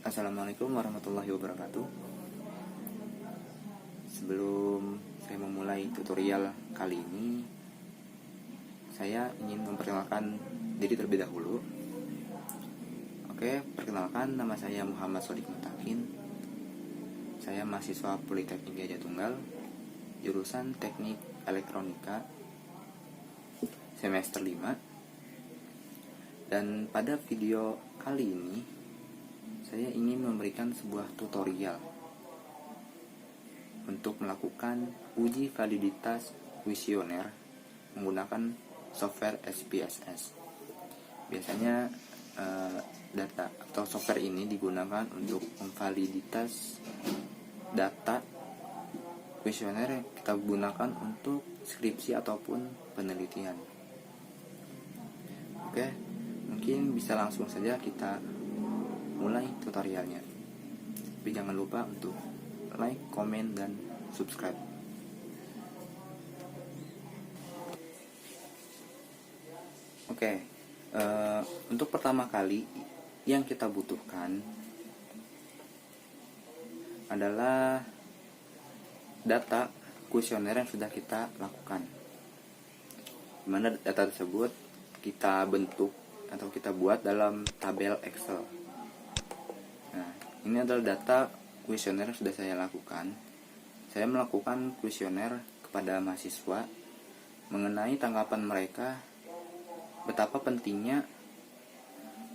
Assalamualaikum warahmatullahi wabarakatuh. Sebelum saya memulai tutorial kali ini, saya ingin memperkenalkan diri terlebih dahulu. Oke, perkenalkan, nama saya Muhammad Sodik Mutakin. Saya mahasiswa Politeknik Gajah Tunggal, jurusan Teknik Elektronika, semester 5. Dan pada video kali ini, saya ingin memberikan sebuah tutorial untuk melakukan uji validitas kuesioner menggunakan software SPSS. Biasanya data atau software ini digunakan untuk memvaliditas data kuesioner yang kita gunakan untuk skripsi ataupun penelitian. Oke, mungkin bisa langsung saja kita mulai tutorialnya. Tapi jangan lupa untuk like, komen, dan subscribe. Oke, untuk pertama kali yang kita butuhkan adalah data kuesioner yang sudah kita lakukan, dimana data tersebut kita bentuk atau kita buat dalam tabel Excel. Nah, ini adalah data kuesioner yang sudah saya lakukan. Saya melakukan kuesioner kepada mahasiswa mengenai tanggapan mereka betapa pentingnya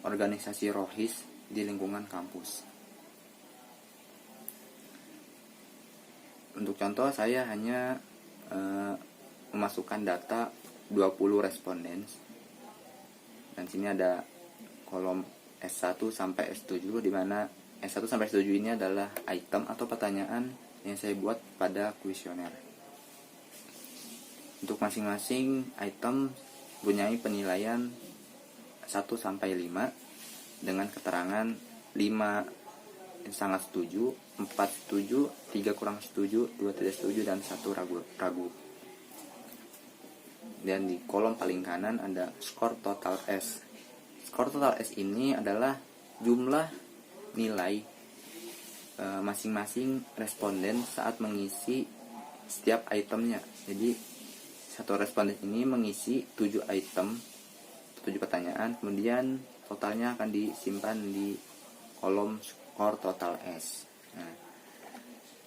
organisasi Rohis di lingkungan kampus. Untuk contoh, saya hanya memasukkan data 20 responden. Dan sini ada kolom S1 sampai S7, di mana S1 sampai S7 ini adalah item atau pertanyaan yang saya buat pada kuesioner. Untuk masing-masing item punya penilaian 1 sampai 5 dengan keterangan 5 sangat setuju, 4 setuju, 3 kurang setuju, 2 tidak setuju, dan 1 ragu. Dan di kolom paling kanan ada skor total S. Skor total S ini adalah jumlah nilai masing-masing responden saat mengisi setiap itemnya. Jadi satu responden ini mengisi 7 item, 7 pertanyaan, kemudian totalnya akan disimpan di kolom skor total S. Nah,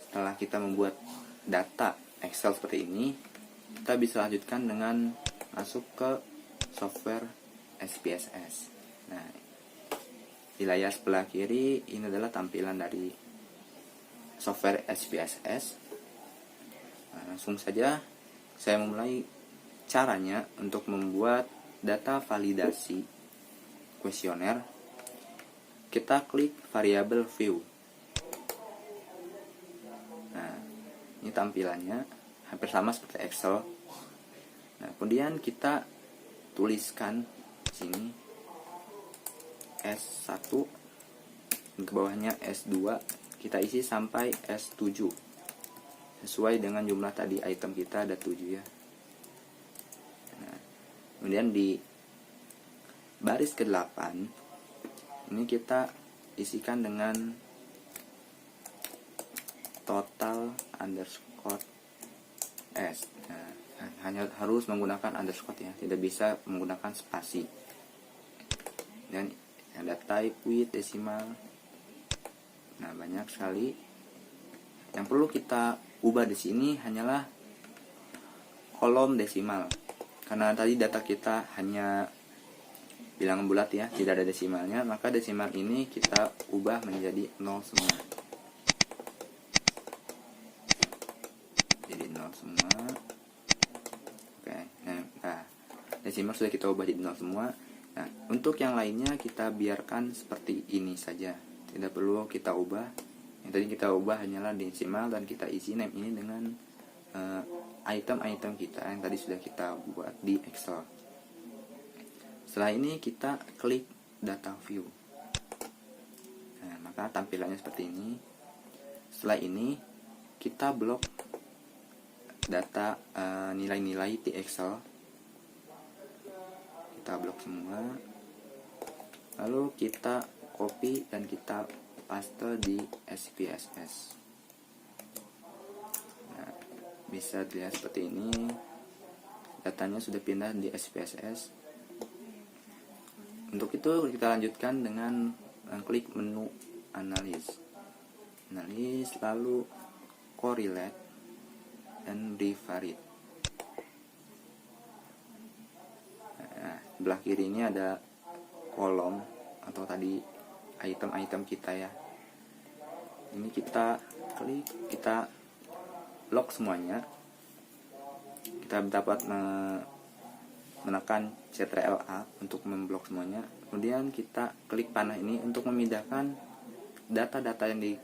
setelah kita membuat data Excel seperti ini, kita bisa lanjutkan dengan masuk ke software SPSS. Nah, di layar sebelah kiri ini adalah tampilan dari software SPSS. Nah, langsung saja saya memulai caranya untuk membuat data validasi kuesioner. Kita klik variabel view. Nah, ini tampilannya hampir sama seperti Excel. Nah, kemudian kita tuliskan di sini S1, ke bawahnya S2, kita isi sampai S7 sesuai dengan jumlah tadi, item kita ada 7 ya. Nah, kemudian di baris ke-8 ini kita isikan dengan total underscore S. Nah, hanya harus menggunakan underscore ya, tidak bisa menggunakan spasi. Dan ada type with desimal. Nah, banyak sekali. Yang perlu kita ubah di sini hanyalah kolom desimal, karena tadi data kita hanya bilangan bulat ya, tidak ada desimalnya, maka desimal ini kita ubah menjadi 0 semua. Jadi 0 semua. Oke, nah desimal sudah kita ubah jadi 0 semua. Nah, untuk yang lainnya kita biarkan seperti ini saja, tidak perlu kita ubah. Yang tadi kita ubah hanyalah desimal, dan kita isi name ini dengan item-item kita yang tadi sudah kita buat di Excel. Setelah ini kita klik data view. Nah, maka tampilannya seperti ini. Setelah ini kita blok data nilai-nilai di Excel. Kita blok semua, lalu kita copy dan kita paste di SPSS. Nah, bisa dilihat seperti ini, datanya sudah pindah di SPSS. Untuk itu kita lanjutkan dengan klik menu analis, lalu correlate dan divariate. Nah, sebelah kiri ini ada kolom atau tadi item-item kita ya. Ini kita klik, kita lock semuanya. Kita dapat menekan Ctrl+A untuk memblok semuanya. Kemudian kita klik panah ini untuk memindahkan data-data yang di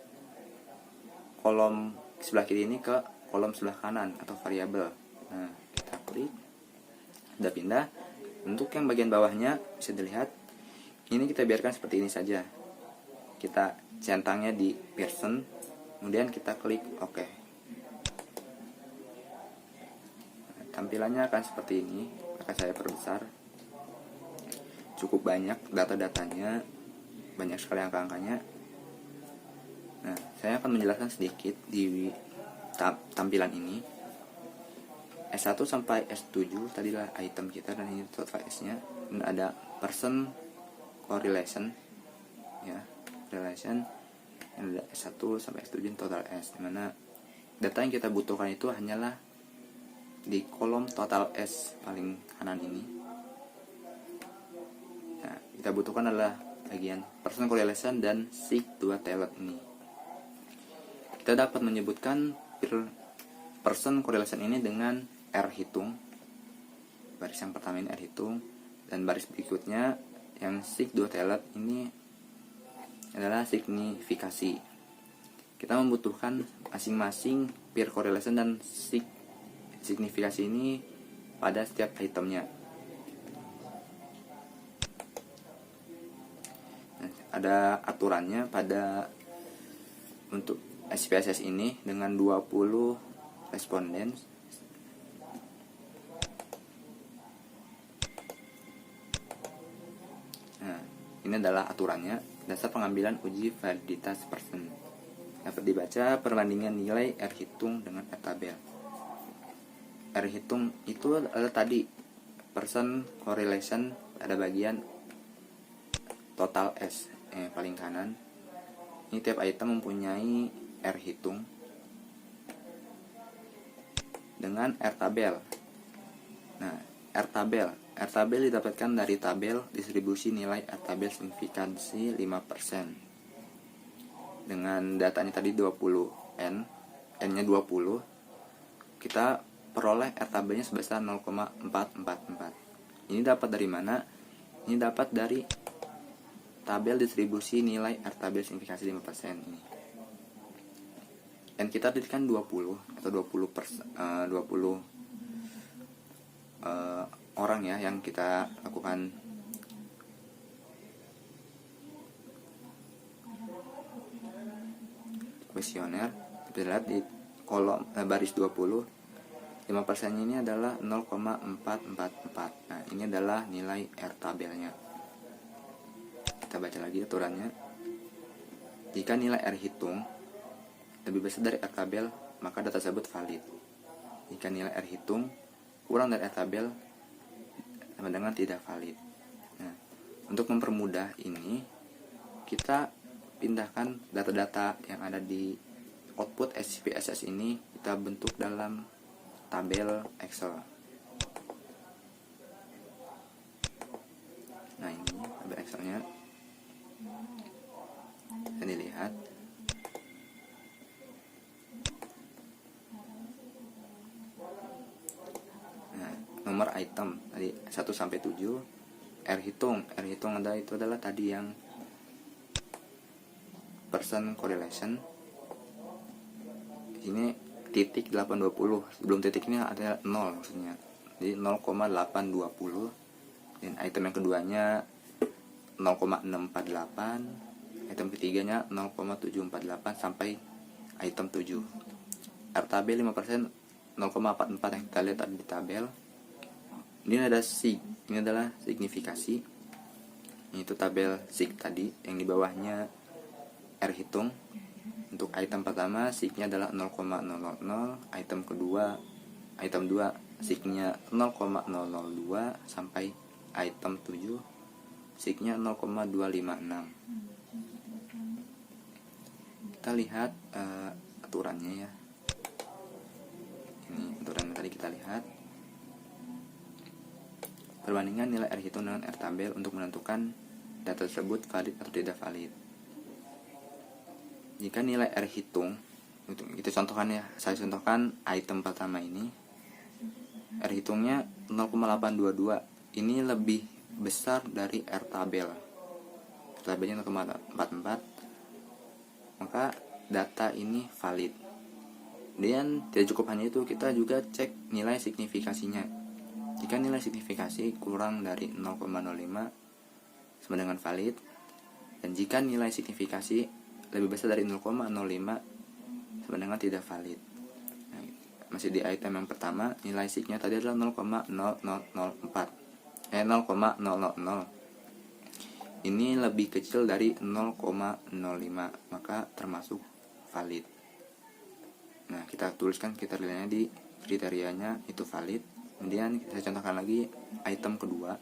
kolom sebelah kiri ini ke kolom sebelah kanan atau variabel. Nah, kita klik, sudah pindah. Untuk yang bagian bawahnya bisa dilihat, ini kita biarkan seperti ini saja. Kita centangnya di person, kemudian kita klik OK. Nah, tampilannya akan seperti ini. Maka saya perbesar. Cukup banyak data-datanya, banyak sekali angka-angkanya. Nah, saya akan menjelaskan sedikit di tampilan ini. S1 sampai S7 tadilah item kita, dan ini total S-nya. Dan ada person correlation ya, relation. Yang ada S1 sampai S7 total S, dimana data yang kita butuhkan itu hanyalah di kolom total S paling kanan ini. Nah, kita butuhkan adalah bagian person correlation dan sig2talent ini. Kita dapat menyebutkan person correlation ini dengan R hitung. Baris yang pertama ini R hitung, dan baris berikutnya yang sig2talent ini adalah signifikasi. Kita membutuhkan masing-masing peer correlation dan signifikasi ini pada setiap itemnya. Nah, ada aturannya pada untuk SPSS ini dengan 20 responden. Nah, ini adalah aturannya. Dasar pengambilan uji validitas person. Dapat dibaca perbandingan nilai R hitung dengan R tabel. R hitung itu adalah tadi person correlation pada bagian total S paling kanan. Ini tiap item mempunyai R hitung dengan R tabel. Nah, R tabel didapatkan dari tabel distribusi nilai R tabel signifikansi 5%. Dengan datanya tadi 20N, N-nya 20, kita peroleh R tabelnya sebesar 0,444. Ini dapat dari mana? Ini dapat dari tabel distribusi nilai R tabel signifikansi 5% ini. N kita tadi kan 20 atau 20 orang ya yang kita lakukan kuesioner. Kita lihat di kolom baris 20, 5% ini adalah 0,444. Nah, ini adalah nilai R tabelnya. Kita baca lagi aturannya. Jika nilai R hitung lebih besar dari R tabel, maka data tersebut valid. Jika nilai R hitung kurang dari R tabel, sama dengan tidak valid. Nah, untuk mempermudah ini, kita pindahkan data-data yang ada di output SPSS ini, kita bentuk dalam tabel Excel. Nah, ini tabel Excelnya. Bisa dilihat. Nomor item tadi 1 sampai 7. R hitung adalah tadi yang person correlation. Ini titik 820. Sebelum titik ini ada 0 maksudnya. Jadi 0,820. Dan item yang keduanya 0,648. Item ketiganya 0,748 sampai item 7. R tabel 5% 0,44 yang kita lihat ada di tabel. Ini ada sig, ini adalah signifikasi. Ini itu tabel sig tadi, yang di bawahnya R hitung. Untuk item pertama signya adalah 0,000, item kedua, item 2 signya 0,002 sampai item 7 signya 0,256. Kita lihat aturannya ya. Ini aturan tadi kita lihat. Perbandingan nilai R hitung dengan R tabel untuk menentukan data tersebut valid atau tidak valid. Jika nilai R hitung, kita contohkan ya, saya contohkan item pertama ini, R hitungnya 0,822, ini lebih besar dari R tabel. R tabelnya 0,44, maka data ini valid. Dan tidak cukup hanya itu, kita juga cek nilai signifikasinya. Jika nilai signifikasi kurang dari 0,05 sama dengan valid, dan jika nilai signifikasi lebih besar dari 0,05 sama dengan tidak valid. Nah, masih di item yang pertama, nilai signya tadi adalah 0,0004. Ini lebih kecil dari 0,05, maka termasuk valid. Nah, kita tuliskan kriterianya di kriterianya itu valid. Kemudian kita contohkan lagi item kedua,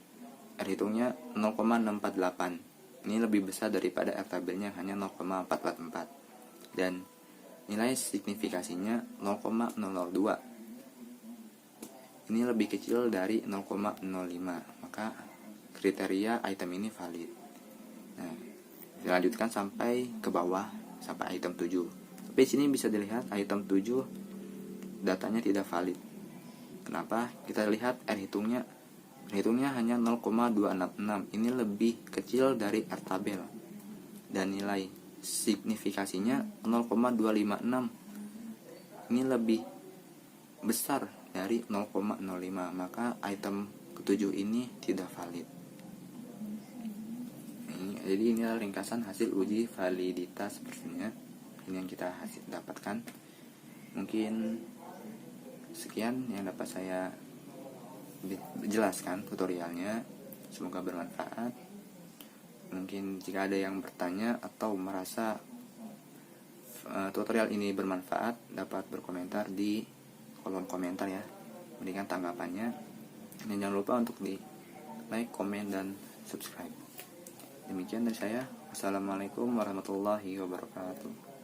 R hitungnya 0,648. Ini lebih besar daripada R tabelnya hanya 0,444. Dan nilai signifikasinya 0,002. Ini lebih kecil dari 0,05, maka kriteria item ini valid. Nah, dilanjutkan sampai ke bawah sampai item 7. Tapi sini bisa dilihat item 7 datanya tidak valid. Kenapa? Kita lihat R hitungnya hanya 0,266. Ini lebih kecil dari R tabel. Dan nilai signifikasinya 0,256. Ini lebih besar dari 0,05, maka item ketujuh ini tidak valid. Jadi ini adalah ringkasan hasil uji validitas sepertinya. Ini yang kita dapatkan. Mungkin sekian yang dapat saya jelaskan tutorialnya. Semoga bermanfaat. Mungkin jika ada yang bertanya atau merasa tutorial ini bermanfaat, dapat berkomentar di kolom komentar ya, berikan tanggapannya. Dan jangan lupa untuk di like, komen, dan subscribe. Demikian dari saya. Wassalamualaikum warahmatullahi wabarakatuh.